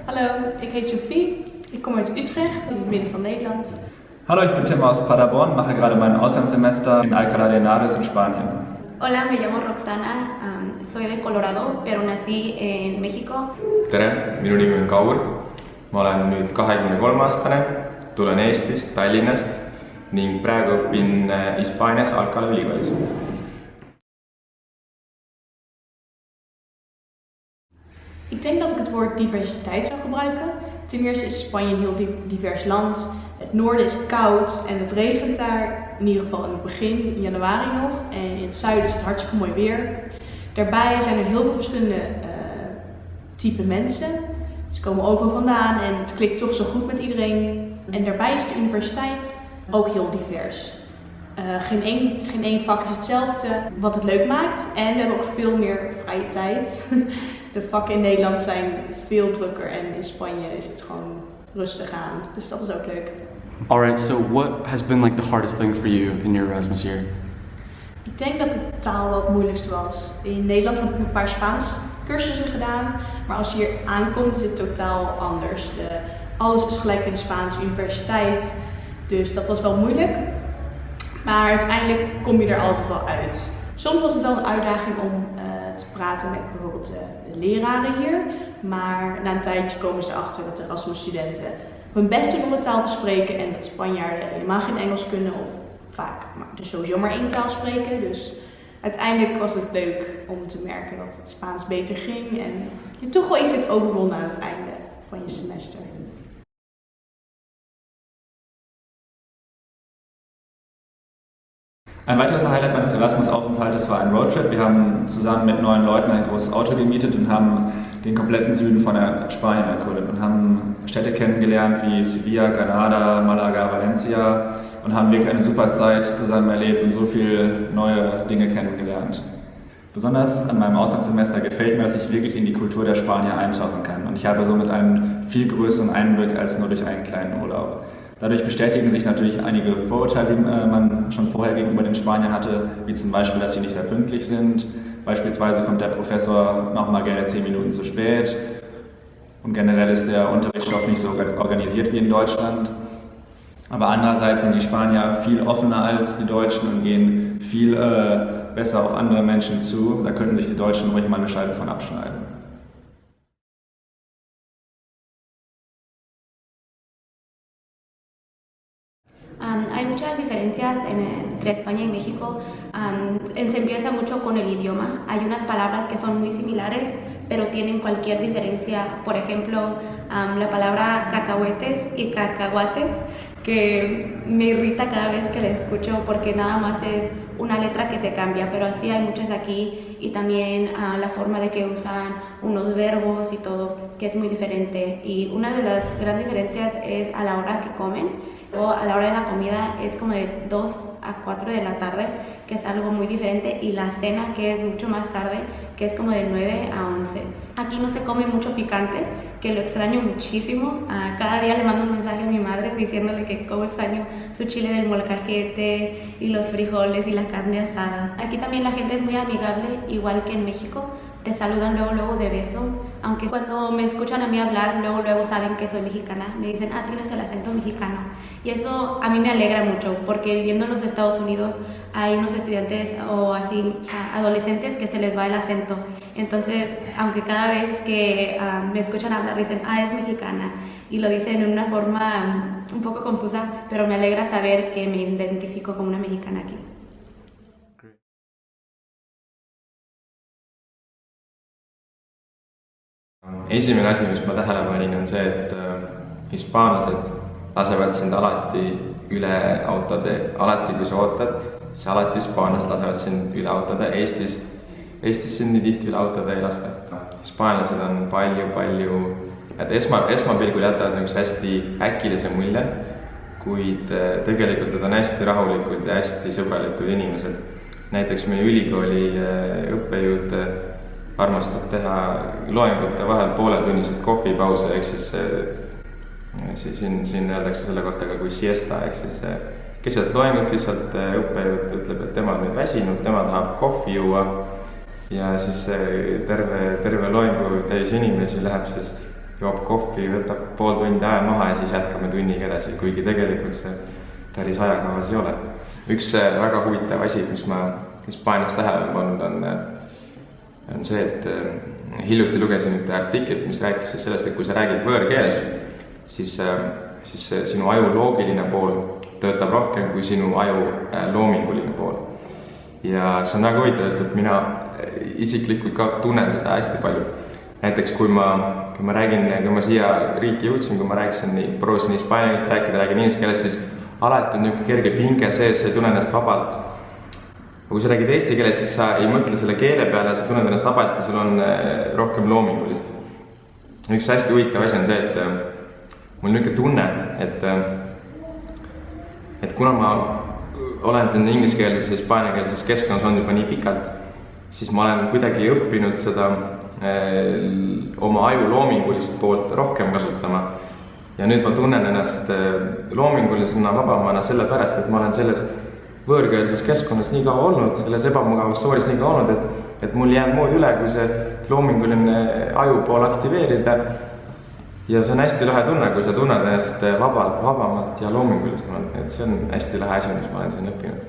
Hallo, ik heet Sophie. Ik kom uit Utrecht, in het midden van Nederland. Hallo, ich bin Tim aus Paderborn, mache gerade mein Auslandssemester in Alcalá de Henares in Spanien. Hola, me llamo Roxana, soy de Colorado, pero nací en México. Tere, minu nimi on Kaur. Ma olen nüüd 23-aastane, tulen Eestist, Tallinnast ning praegu õpin Hispaanias Alcalá ülikoolis. Ik denk dat ik het woord diversiteit zou gebruiken. Ten eerste is Spanje een heel divers land. Het noorden is koud en het regent daar, in ieder geval in het begin, in januari nog. En in het zuiden is het hartstikke mooi weer. Daarbij zijn er heel veel verschillende type mensen. Ze komen overal vandaan en het klikt toch zo goed met iedereen. En daarbij is de universiteit ook heel divers. Geen één vak is hetzelfde, wat het leuk maakt. En we hebben ook veel meer vrije tijd. De vakken in Nederland zijn veel drukker en in Spanje is het gewoon rustig aan. Dus dat is ook leuk. Alright, so what has been like the hardest thing for you in your Erasmus year? Ik denk dat de taal wel het moeilijkste was. In Nederland heb ik een paar Spaans cursussen gedaan, maar als je hier aankomt is het totaal anders. Alles is gelijk in de Spaanse universiteit, dus dat was wel moeilijk. Maar uiteindelijk kom je er altijd wel uit. Soms was het wel een uitdaging om te praten met bijvoorbeeld de leraren hier, maar na een tijdje komen ze erachter dat de Erasmus-studenten hun best doen om de taal te spreken en dat Spanjaarden helemaal geen Engels kunnen of vaak dus sowieso maar één taal spreken. Dus uiteindelijk was het leuk om te merken dat het Spaans beter ging en je toch wel iets hebt overwonnen aan het einde van je semester. Ein weiteres Highlight meines Erasmus-Aufenthaltes war ein Roadtrip. Wir haben zusammen mit 9 Leuten ein großes Auto gemietet und haben den kompletten Süden von Spanien erkundet und haben Städte kennengelernt wie Sevilla, Granada, Malaga, Valencia und haben wirklich eine super Zeit zusammen erlebt und so viele neue Dinge kennengelernt. Besonders an meinem Auslandssemester gefällt mir, dass ich wirklich in die Kultur der Spanier eintauchen kann und ich habe somit einen viel größeren Einblick als nur durch einen kleinen Urlaub. Dadurch bestätigen sich natürlich einige Vorurteile, die man schon vorher gegenüber den Spaniern hatte, wie zum Beispiel, dass sie nicht sehr pünktlich sind. Beispielsweise kommt der Professor nochmal gerne 10 Minuten zu spät und generell ist der Unterrichtsstoff nicht so organisiert wie in Deutschland. Aber andererseits sind die Spanier viel offener als die Deutschen und gehen viel besser auf andere Menschen zu. Da könnten sich die Deutschen ruhig mal eine Scheibe von abschneiden. Hay muchas diferencias entre España y México. Se empieza mucho con el idioma. Hay unas palabras que son muy similares, pero tienen cualquier diferencia. Por ejemplo, la palabra cacahuetes y cacahuates, que me irrita cada vez que la escucho porque nada más es una letra que se cambia, pero así hay muchas aquí y también la forma de que usan unos verbos y todo, que es muy diferente. Y una de las grandes diferencias es a la hora que comen. O a la hora de la comida es como de 2 a 4 de la tarde, que es algo muy diferente, y la cena, que es mucho más tarde, que es como de 9 a 11. Aquí no se come mucho picante, que lo extraño muchísimo. Cada día le mando un mensaje a mi madre diciéndole que cómo extraño su chile del molcajete y los frijoles y la carne asada. Aquí también la gente es muy amigable, igual que en México. Te saludan luego de beso, aunque cuando me escuchan a mí hablar, luego saben que soy mexicana. Me dicen, tienes el acento mexicano. Y eso a mí me alegra mucho, porque viviendo en los Estados Unidos hay unos estudiantes o así adolescentes que se les va el acento. Entonces, aunque cada vez que me escuchan hablar dicen, es mexicana, y lo dicen en una forma un poco confusa, pero me alegra saber que me identifico como una mexicana aquí. Esimene asi, mis ma tähele panin, on see, et hispaanlased lasevad sind alati üle autode, alati kui sa ootad, siis alati hispaanlased lasevad sind üle autode. Eestis sind nii tihti üle autode ei lasta. Hispaanlased on palju, et esmapilgul jätavad üks hästi äkilise mulje, kuid tegelikult nad on hästi rahulikud ja hästi sõbralikud inimesed. Näiteks meie ülikooli õppejõud armastab teha loengute vahel pooletunnised kohvipause, ehk siis siin öeldakse selle kohta ka kui siesta, ehk siis keset loengut lihtsalt õppejõud ütleb, et tema on nüüd väsinud, tema tahab kohvi juua ja siis terve loengu täis inimesi läheb joob kohvi, võtab pool tundi aja maha ja siis jätkame tunniga edasi, kuigi tegelikult see päris ajakavas ei ole. Üks väga huvitav asi, mis ma Hispaanias tähelepanu pannud on see, et hiljuti lugesin ühte artiklit, mis rääkis sellest, et kui sa räägid võõrkeeles, siis sinu aju loogiline pool töötab rohkem kui sinu aju loominguline pool. Ja see on väga huvitav, sest et mina isiklikult ka tunnen seda hästi palju. Näiteks kui ma siia riiki jõudsin, kui ma proovisin hispaania keelt rääkida, räägin inglise keeles, siis alati on niisugune kerge pinge sees, sa ei tunne ennast vabalt. Kui sa räägid eesti keeles, siis sa ei mõtle selle keele peale, sa tunned ennast vabalt ja sul on rohkem loomingulist. Üks hästi huvitav asi on see, et mul niisugune tunne, et kuna ma olen siin ingliskeelses ja hispaaniakeelses keskkonnas olnud juba nii pikalt, siis ma olen kuidagi õppinud seda oma aju loomingulist poolt rohkem kasutama. Ja nüüd ma tunnen ennast loomingulisena vabamana sellepärast, et ma olen selles võõrkeelses keskkonnas nii kaua olnud, selles ebamugavas soolis nii kaua olnud, et mul jääb muud üle, kui see loominguline aju pool aktiveerida. Ja see on hästi lahe tunne, kui sa tunned ennast vabamalt ja loomingulisemalt, et see on hästi lahe asi, mis ma olen siin õppinud.